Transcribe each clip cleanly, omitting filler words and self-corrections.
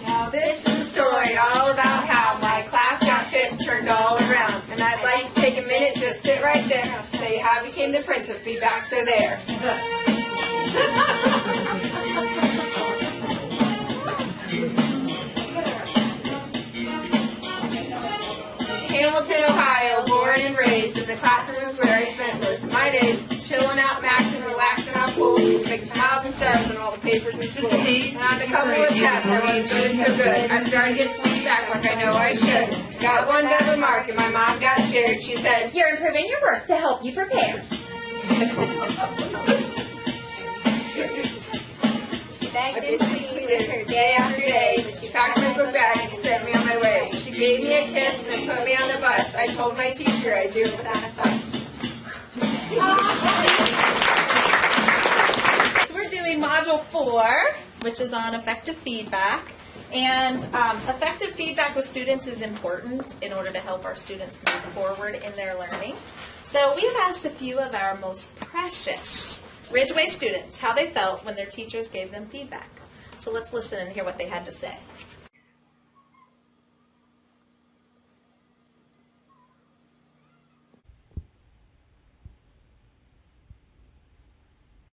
Now this is a story all about how my class got FIP turned all around. And I'd like to take a minute, just sit right there, tell you how I became the prince of feedback, so there. Hamilton, Ohio, born and raised, and the classroom is where I spent most of my days, chilling out, maxing, relaxing out cool, making smiles and stars on all the papers in school. And on a couple of tests, I wasn't doing so good. I started getting feedback like I know I should. Got one double mark, and my mom got scared. She said, "You're improving your work to help you prepare." I did completed her day after day, but she packed my book bag and sent me on my way. She gave me a kiss and then put me on the bus. I told my teacher I'd do it without a fuss. So we're doing Module 4, which is on effective feedback. And effective feedback with students is important in order to help our students move forward in their learning. So we've asked a few of our most precious Ridgeway students how they felt when their teachers gave them feedback. So let's listen and hear what they had to say.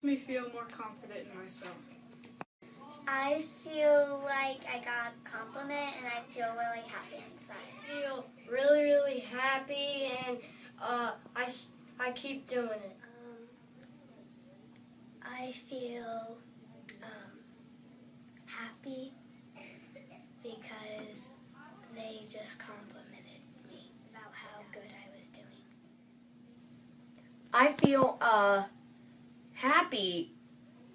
Me feel more confident in myself. I feel like I got a compliment and I feel really happy inside. I feel really happy and I keep doing it. I feel happy because they just complimented me about how good I was doing. I feel happy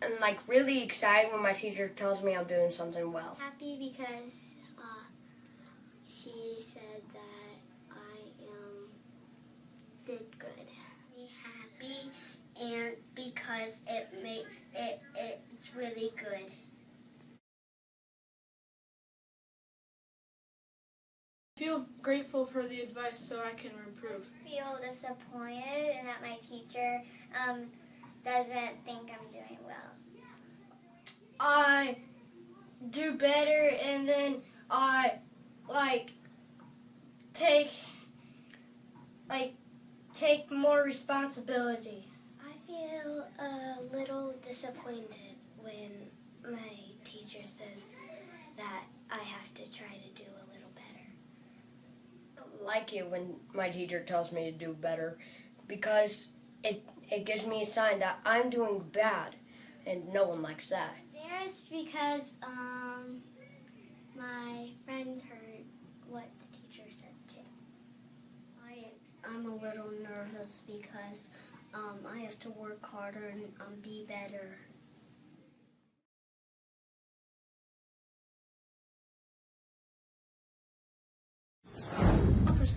and like really excited when my teacher tells me I'm doing something well. Happy because she said that I did good. Be happy and because it's really good. I feel grateful for the advice so I can improve. I feel disappointed and that my teacher doesn't think I'm doing well. I do better and then I take more responsibility. I feel a little disappointed when my teacher says that I have to try to do a little better. I don't like it when my teacher tells me to do better because it gives me a sign that I'm doing bad, and no one likes that. Embarrassed because my friends heard what the teacher said too. I'm a little nervous because I have to work harder and be better.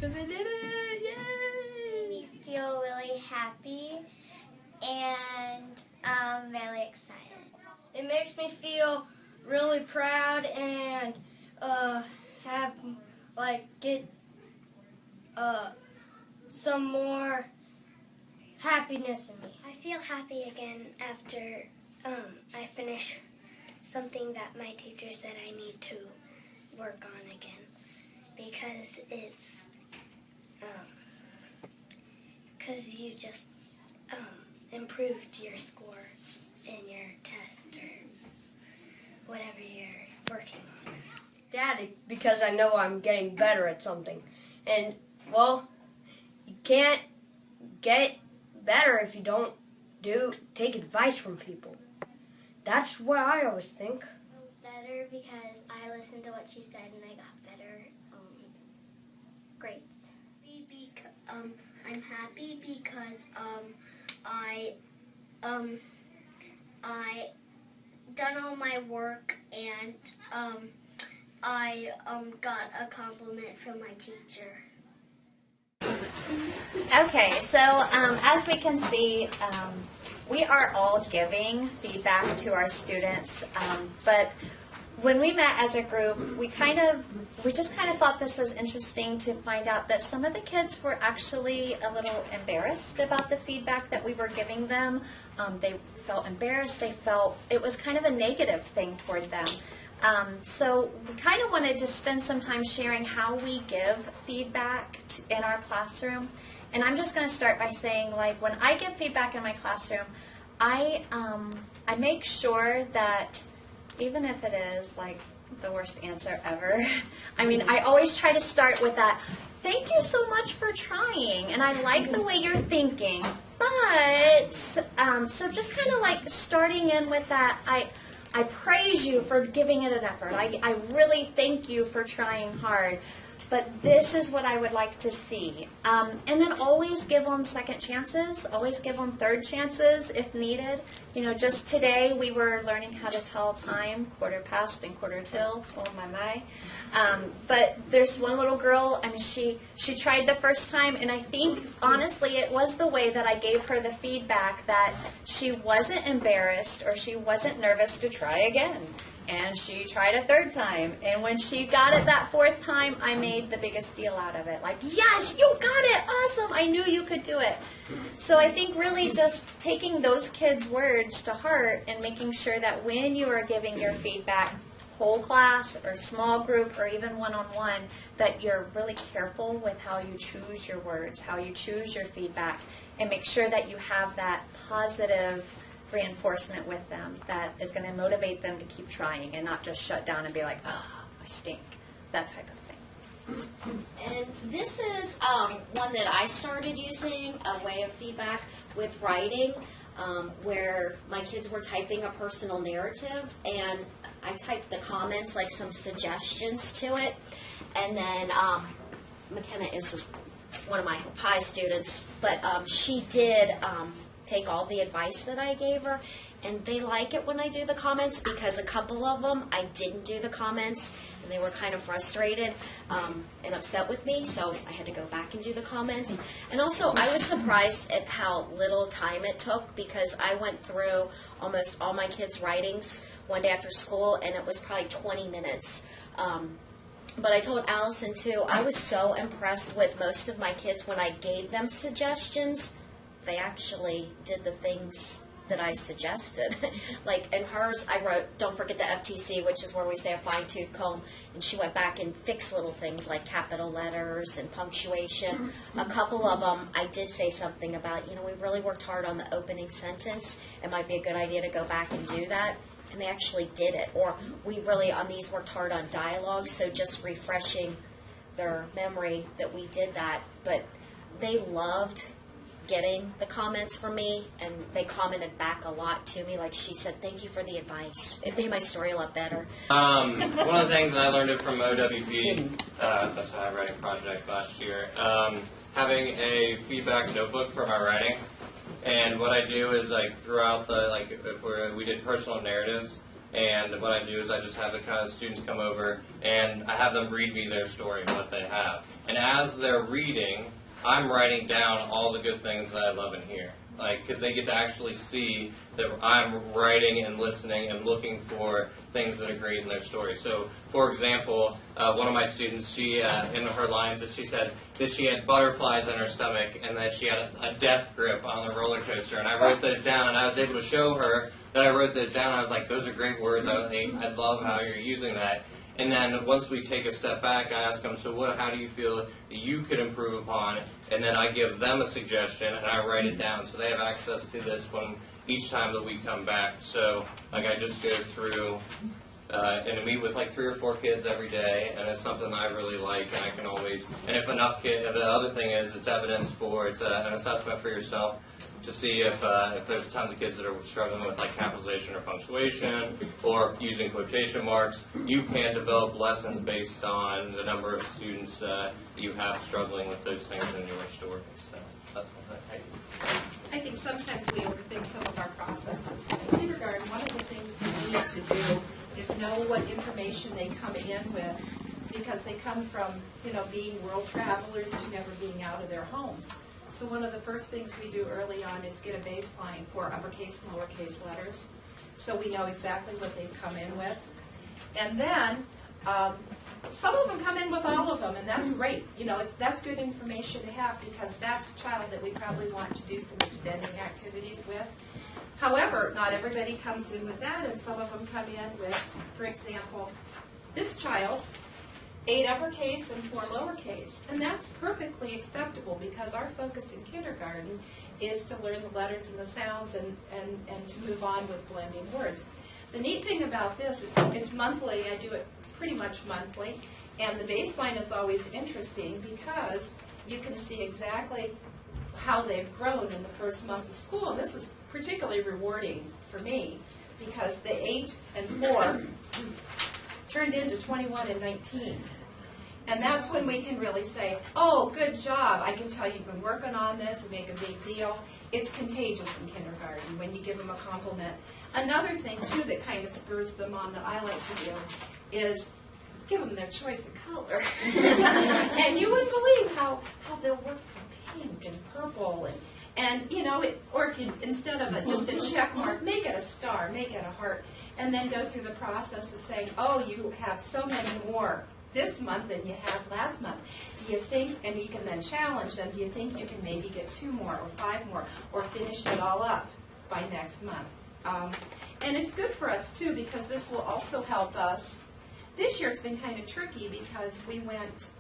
Because I did it! Yay! Me feel really happy and really excited. It makes me feel really proud and get some more happiness in me. I feel happy again after I finish something that my teacher said I need to work on again because it's because you just improved your score in your test or whatever you're working on. Ecstatic because I know I'm getting better at something. And, well, you can't get better if you don't take advice from people. That's what I always think. Better because I listened to what she said and I got better grades. I'm happy because I done all my work and I got a compliment from my teacher. Okay, so as we can see, we are all giving feedback to our students, but when we met as a group, we just kind of thought this was interesting to find out that some of the kids were actually a little embarrassed about the feedback that we were giving them. They felt embarrassed. They felt it was kind of a negative thing toward them. So we kind of wanted to spend some time sharing how we give feedback in our classroom. And I'm just going to start by saying, like, when I give feedback in my classroom, I make sure that even if it is like the worst answer ever, I mean, I always try to start with that, thank you so much for trying, and I like the way you're thinking, but, so just kind of like starting in with that, I praise you for giving it an effort. I really thank you for trying hard. But this is what I would like to see. And then always give them second chances. Always give them third chances if needed. You know, just today we were learning how to tell time, quarter past and quarter till. Oh my. But there's one little girl, I mean, she tried the first time, and I think, honestly, it was the way that I gave her the feedback that she wasn't embarrassed or she wasn't nervous to try again. And she tried a third time. And when she got it that fourth time, I made the biggest deal out of it. Like, yes, you got it. Awesome. I knew you could do it. So I think really just taking those kids' words to heart and making sure that when you are giving your feedback, whole class or small group or even one-on-one, that you're really careful with how you choose your words, how you choose your feedback, and make sure that you have that positive reinforcement with them that is going to motivate them to keep trying and not just shut down and be like, oh, I stink, that type of thing. And this is one that I started using, a way of feedback with writing, where my kids were typing a personal narrative, and I typed the comments, like some suggestions to it, and then McKenna is one of my high students, but she did take all the advice that I gave her, and they like it when I do the comments, because a couple of them I didn't do the comments and they were kind of frustrated and upset with me, so I had to go back and do the comments. And also I was surprised at how little time it took, because I went through almost all my kids' writings one day after school, and it was probably 20 minutes. But I told Allison too, I was so impressed with most of my kids when I gave them suggestions. They actually did the things that I suggested. Like in hers, I wrote, don't forget the FTC, which is where we say a fine-tooth comb. And she went back and fixed little things like capital letters and punctuation. A couple of them, I did say something about, you know, we really worked hard on the opening sentence. It might be a good idea to go back and do that. And they actually did it. Or we really, on these, worked hard on dialogue, so just refreshing their memory that we did that. But they loved getting the comments from me, and they commented back a lot to me. Like she said, thank you for the advice. It made my story a lot better. One of the things, and I learned it from OWP, that's how I writing project last year, having a feedback notebook for my writing. And what I do is, like, throughout the, like, if we did personal narratives, and what I do is I just have the kind of students come over, and I have them read me their story, what they have. And as they're reading, I'm writing down all the good things that I love and hear. Like, because they get to actually see that I'm writing and listening and looking for things that are great in their story. So, for example, one of my students, she, in her lines, she said that she had butterflies in her stomach and that she had a death grip on the roller coaster. And I wrote those down, and I was able to show her that I wrote those down. I was like, those are great words. I love how you're using that. And then once we take a step back, I ask them, so how do you feel that you could improve upon? And then I give them a suggestion, and I write it down. So they have access to this one each time that we come back. So, like, I just go through and I meet with like 3 or 4 kids every day, and it's something I really like, and I can always, and if enough kids, the other thing is it's evidence for, it's an assessment for yourself to see if there's tons of kids that are struggling with like capitalization or punctuation or using quotation marks. You can develop lessons based on the number of students you have struggling with those things in your story. So that's what I think. I think sometimes we overthink some of our processes. In kindergarten, one of the things they need to do is know what information they come in with, because they come from, being world travelers to never being out of their homes. So one of the first things we do early on is get a baseline for uppercase and lowercase letters, so we know exactly what they've come in with. And then some of them come in with all of them, and that's great. You know, that's good information to have because that's a child that we probably want to do some extending activities with. However, not everybody comes in with that, and some of them come in with, for example, this child, 8 uppercase and 4 lowercase, and that's perfectly acceptable because our focus in kindergarten is to learn the letters and the sounds and to move on with blending words. The neat thing about this, it's monthly. I do it pretty much monthly, and the baseline is always interesting because you can see exactly how they've grown in the first month of school, and this is particularly rewarding for me because the 8 and 4 turned into 21 and 19. And that's when we can really say, oh, good job. I can tell you've been working on this and make a big deal. It's contagious in kindergarten when you give them a compliment. Another thing, too, that kind of spurs them on that I like to do is give them their choice of color. And you wouldn't believe how they'll work from pink and purple and you know, or if you, instead of just a check mark, make it a star, make it a heart, and then go through the process of saying, oh, you have so many more this month than you had last month. Do you think, and you can then challenge them, do you think you can maybe get 2 more or 5 more or finish it all up by next month? And it's good for us, too, because this will also help us. This year it's been kind of tricky because we went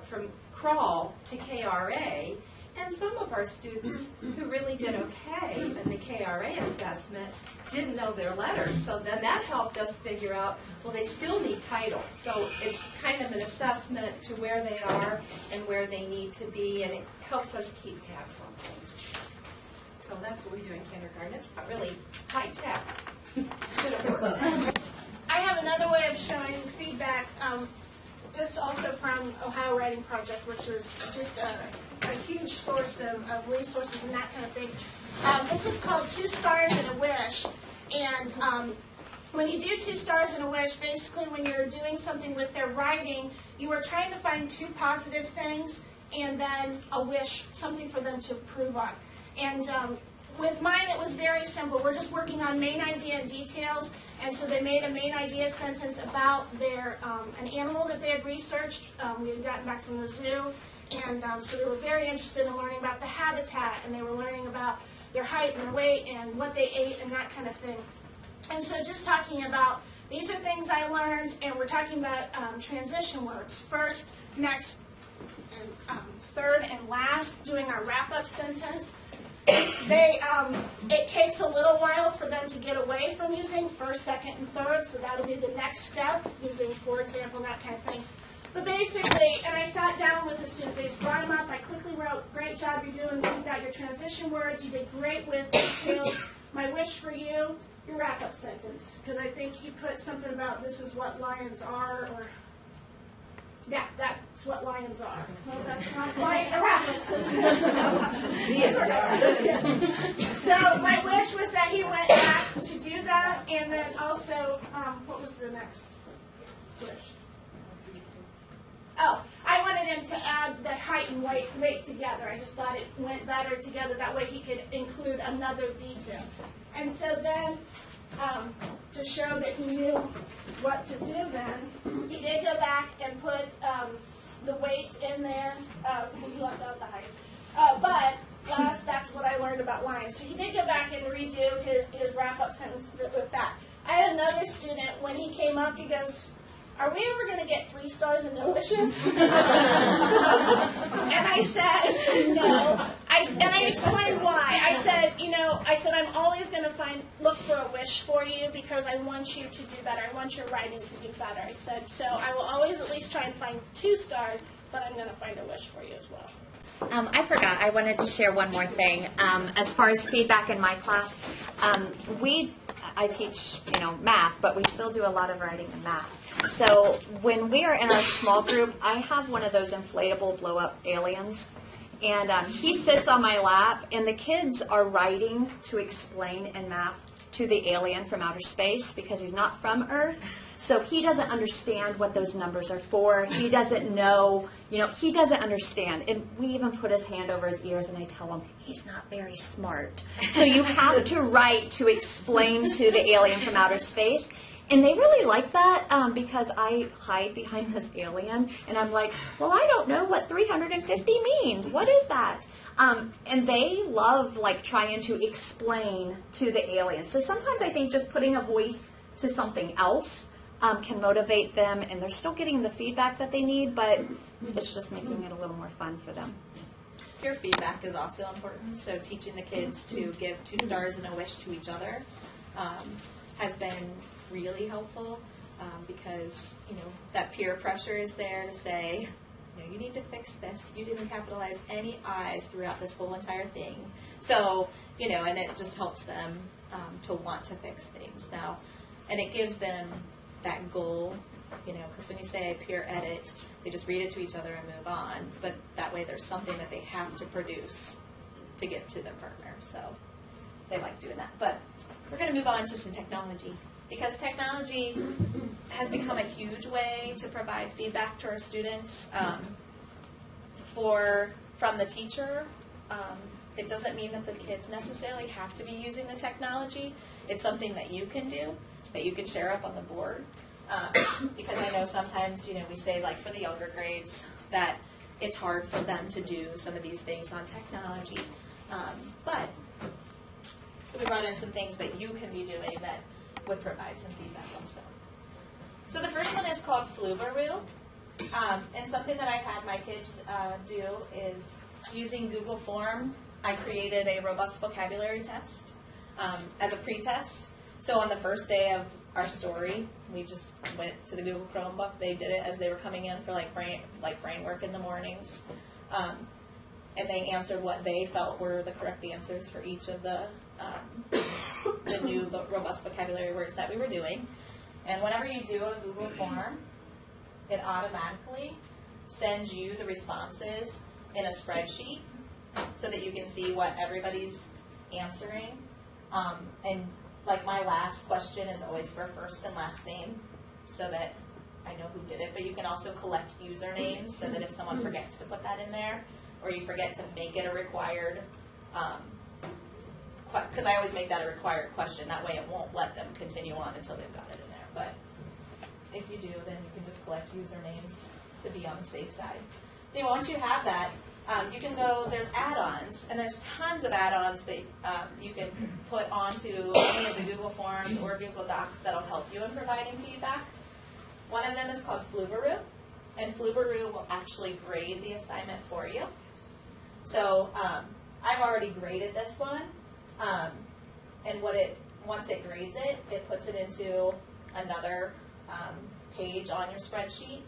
from crawl to KRA, and some of our students who really did okay in the KRA assessment didn't know their letters. So then that helped us figure out, well, they still need title. So it's kind of an assessment to where they are and where they need to be, and it helps us keep tabs on things. So that's what we do in kindergarten. It's not really high tech, but it works. I have another way of showing feedback. This also from Ohio Writing Project, which was just a huge source of resources and that kind of thing. This is called 2 Stars and a Wish. And when you do 2 stars and a wish, basically when you're doing something with their writing, you are trying to find 2 positive things and then a wish, something for them to improve on. And with mine, it was very simple. We're just working on main idea and details. And so they made a main idea sentence about their an animal that they had researched. We had gotten back from the zoo. And so they were very interested in learning about the habitat, and they were learning about their height and their weight and what they ate and that kind of thing. And so just talking about, these are things I learned, and we're talking about transition words. First, next, and third, and last, doing our wrap-up sentence. It takes a little while for them to get away from using first, second, and third, so that'll be the next step, using for example, that kind of thing. But basically, and I sat down with the students, they just brought them up, I quickly wrote, great job you're doing, you've got your transition words, you did great with details, my wish for you, your wrap-up sentence, because I think you put something about this is what lions are, or yeah, that's what lions are. So that's not quite a wrap-up sentence. So my wish was that he went back to do that, and then also, what was the next wish? Oh, I wanted him to add the height and weight together. I just thought it went better together. That way he could include another detail. And so then, to show that he knew what to do then, he did go back and put the weight in there. He left out the height. But that's what I learned about lines. So he did go back and redo his wrap-up sentence with that. I had another student, when he came up, he goes, are we ever going to get 3 stars and no wishes? And I said, no. And I explained why. I said, I'm always going to look for a wish for you because I want you to do better. I want your writing to do better. I said, so I will always at least try and find 2 stars, but I'm going to find a wish for you as well. I forgot. I wanted to share one more thing. As far as feedback in my class, I teach, math, but we still do a lot of writing and math. So when we are in our small group, I have one of those inflatable blow-up aliens, and he sits on my lap, and the kids are writing to explain in math to the alien from outer space because he's not from Earth. So he doesn't understand what those numbers are for. He doesn't know, he doesn't understand. And we even put his hand over his ears, and I tell him, he's not very smart. So you have to write to explain to the alien from outer space. And they really like that because I hide behind this alien, and I'm like, well, I don't know what 350 means. What is that? And they love like trying to explain to the aliens. So sometimes I think just putting a voice to something else can motivate them, and they're still getting the feedback that they need, but it's just making it a little more fun for them. Peer feedback is also important. So teaching the kids to give 2 stars and a wish to each other has been really helpful because, you know, that peer pressure is there to say, you know, you need to fix this. You didn't capitalize any I's throughout this whole entire thing. So, you know, and it just helps them to want to fix things now. And it gives them that goal, you know, because when you say peer edit, they just read it to each other and move on. But that way there's something that they have to produce to give to their partner. So they like doing that. But we're going to move on to some technology, because technology has become a huge way to provide feedback to our students. From the teacher, it doesn't mean that the kids necessarily have to be using the technology. It's something that you can do, that you can share up on the board. Because I know sometimes, you know, we say like for the younger grades that it's hard for them to do some of these things on technology. So we brought in some things that you can be doing that would provide some feedback also. So the first one is called Flubaroo. And something that I've had my kids do is using Google Form, I created a robust vocabulary test as a pre-test. So on the first day of our story, we just went to the Google Chromebook. They did it as they were coming in for like brain work in the mornings. And they answered what they felt were the correct answers for each of the new robust vocabulary words that we were doing. And whenever you do a Google form, it automatically sends you the responses in a spreadsheet so that you can see what everybody's answering. And like my last question is always for first and last name so that I know who did it. But you can also collect usernames so that if someone forgets to put that in there, or you forget to make it a required, because I always make that a required question. That way it won't let them continue on until they've got it in there. But if you do, then you can just collect usernames to be on the safe side. Anyway, once you have that, you can go, there's add-ons, and there's tons of add-ons that you can put onto any of the Google Forms or Google Docs that'll help you in providing feedback. One of them is called Flubaroo, and Flubaroo will actually grade the assignment for you. So I've already graded this one, and once it grades it, it puts it into another page on your spreadsheet,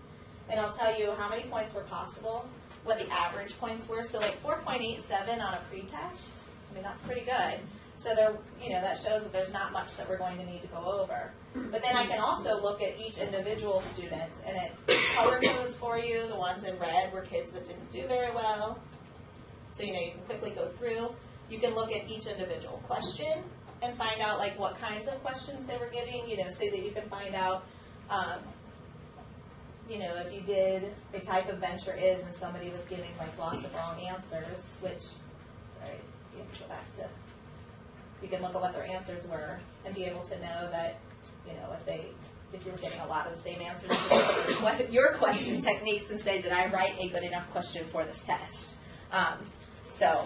and I'll tell you how many points were possible, what the average points were. So like 4.87 on a pretest, I mean that's pretty good. So there, that shows that there's not much that we're going to need to go over. But then I can also look at each individual student, and it color codes for you. The ones in red were kids that didn't do very well. So you can quickly go through. You can look at each individual question and find out like what kinds of questions they were giving. So that you can find out. If you did a type of venture is and somebody was giving like lots of wrong answers, which, sorry, you have to go back to, you can look at what their answers were and be able to know that, if you're getting a lot of the same answers, what your question techniques and say, did I write a good enough question for this test? So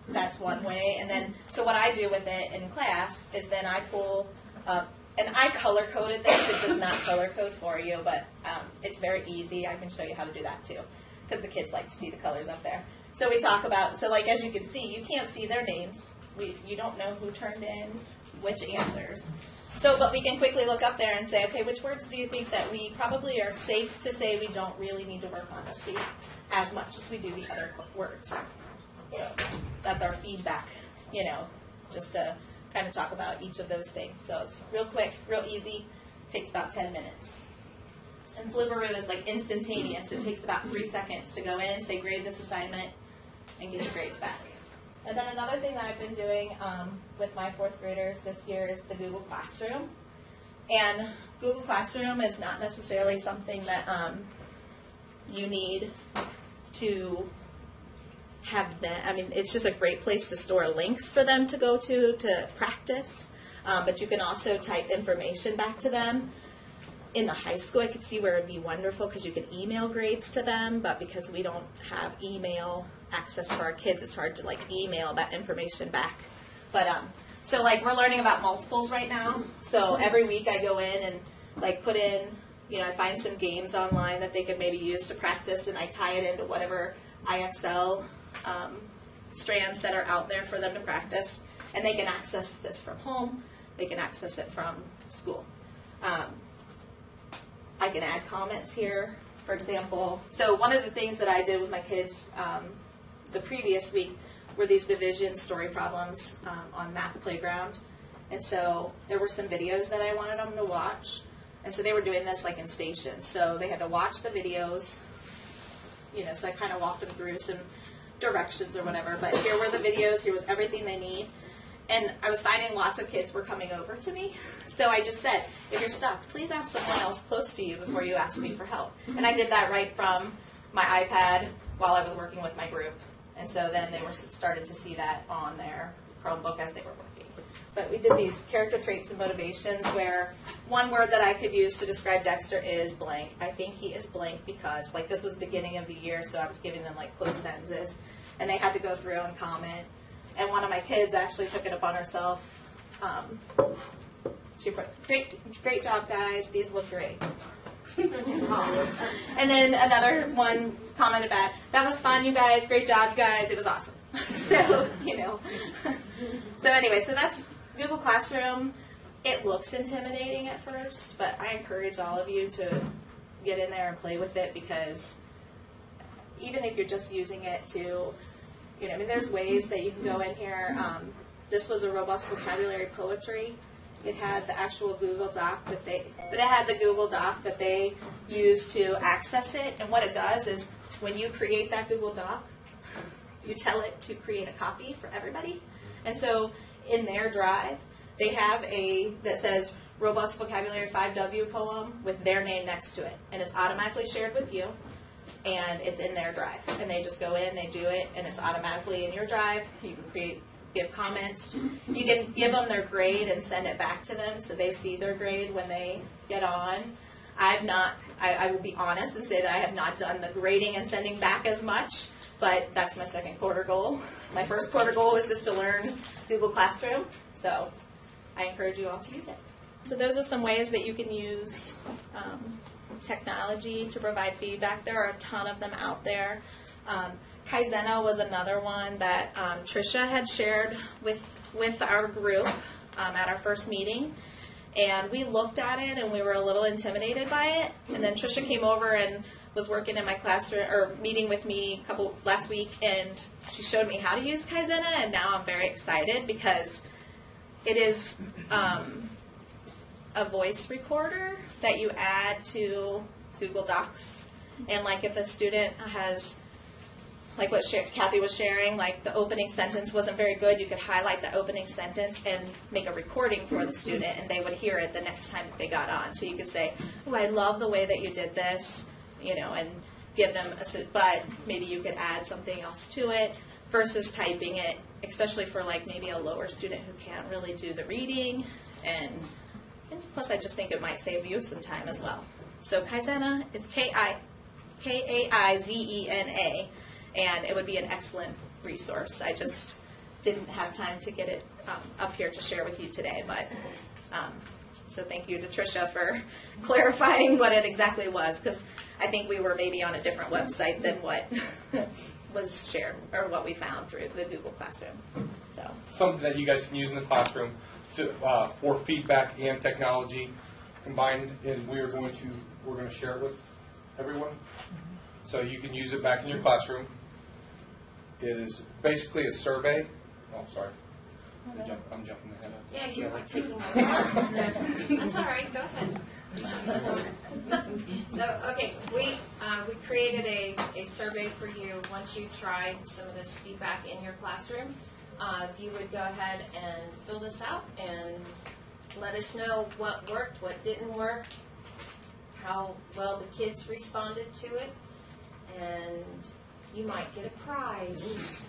that's one way. And then, so what I do with it in class is then I pull up, and I color-coded this. It does not color-code for you, but it's very easy. I can show you how to do that, too, because the kids like to see the colors up there. So we talk about, so like as you can see, you can't see their names. You don't know who turned in which answers. So, but we can quickly look up there and say, okay, which words do you think that we probably are safe to say we don't really need to work on this week as much as we do the other words? So that's our feedback, just to kind of talk about each of those things. So it's real quick, real easy, takes about 10 minutes. And Flubaroo is like instantaneous. It takes about 3 seconds to go in, say grade this assignment, and get your grades back. And then another thing that I've been doing with my 4th graders this year is the Google Classroom. And Google Classroom is not necessarily something that you need to have them. I mean, it's just a great place to store links for them to go to practice. But you can also type information back to them. In the high school, I could see where it would be wonderful because you can email grades to them, but because we don't have email access for our kids, it's hard to like email that information back. But so like we're learning about multiples right now. So every week I go in and like put in, I find some games online that they could maybe use to practice, and I tie it into whatever IXL strands that are out there for them to practice, and they can access this from home. They can access it from school. I can add comments here, for example. So one of the things that I did with my kids the previous week were these division story problems on Math Playground. And so there were some videos that I wanted them to watch. And so they were doing this like in stations. So they had to watch the videos, so I kind of walked them through some directions or whatever. But here were the videos, here was everything they need. And I was finding lots of kids were coming over to me. So I just said, if you're stuck, please ask someone else close to you before you ask me for help. And I did that right from my iPad while I was working with my group. And so then they were started to see that on their Chromebook as they were working. But we did these character traits and motivations where one word that I could use to describe Dexter is blank. I think he is blank because like this was beginning of the year, so I was giving them like close sentences. And they had to go through and comment. And one of my kids actually took it upon herself. She put, great job, guys. These look great. And then another one commented back, that was fun, you guys. Great job, you guys. It was awesome. So, So anyway, so that's Google Classroom. It looks intimidating at first, but I encourage all of you to get in there and play with it, because even if you're just using it to, there's ways that you can go in here. This was a robust vocabulary poetry. It had the actual Google Doc but it had the Google Doc that they use to access it. And what it does is when you create that Google Doc, you tell it to create a copy for everybody. And so in their drive, they have that says Robust Vocabulary 5W poem with their name next to it. And it's automatically shared with you. And it's in their drive. And they just go in, they do it, and it's automatically in your drive. You can give comments. You can give them their grade and send it back to them so they see their grade when they get on. I will be honest and say that I have not done the grading and sending back as much, but that's my second quarter goal. My first quarter goal was just to learn Google Classroom, so I encourage you all to use it. So those are some ways that you can use technology to provide feedback. There are a ton of them out there. Kaizena was another one that Tricia had shared with our group at our first meeting. And we looked at it and we were a little intimidated by it. And then Tricia came over and was working in my classroom, or meeting with me last week, and she showed me how to use Kaizena, and now I'm very excited because it is a voice recorder that you add to Google Docs. And like if a student has, like what Kathy was sharing, like the opening sentence wasn't very good, you could highlight the opening sentence and make a recording for the student, and they would hear it the next time that they got on. So you could say, oh, I love the way that you did this, and give them but maybe you could add something else to it versus typing it, especially for like maybe a lower student who can't really do the reading. And plus I just think it might save you some time as well. So Kaizena, it's Kaizena, and it would be an excellent resource. I just didn't have time to get it up here to share with you today, but so thank you to Tricia for clarifying what it exactly was, because I think we were maybe on a different website than what was shared or what we found through the Google Classroom. So something that you guys can use in the classroom for feedback and technology combined, and we're going to share it with everyone, so you can use it back in your classroom. It is basically a survey. Oh, sorry. I'm jumping ahead. Yeah, you're taking my That's all right. Go ahead. So, okay, we created a survey for you once you tried some of this feedback in your classroom. You would go ahead and fill this out and let us know what worked, what didn't work, how well the kids responded to it, and you might get a prize.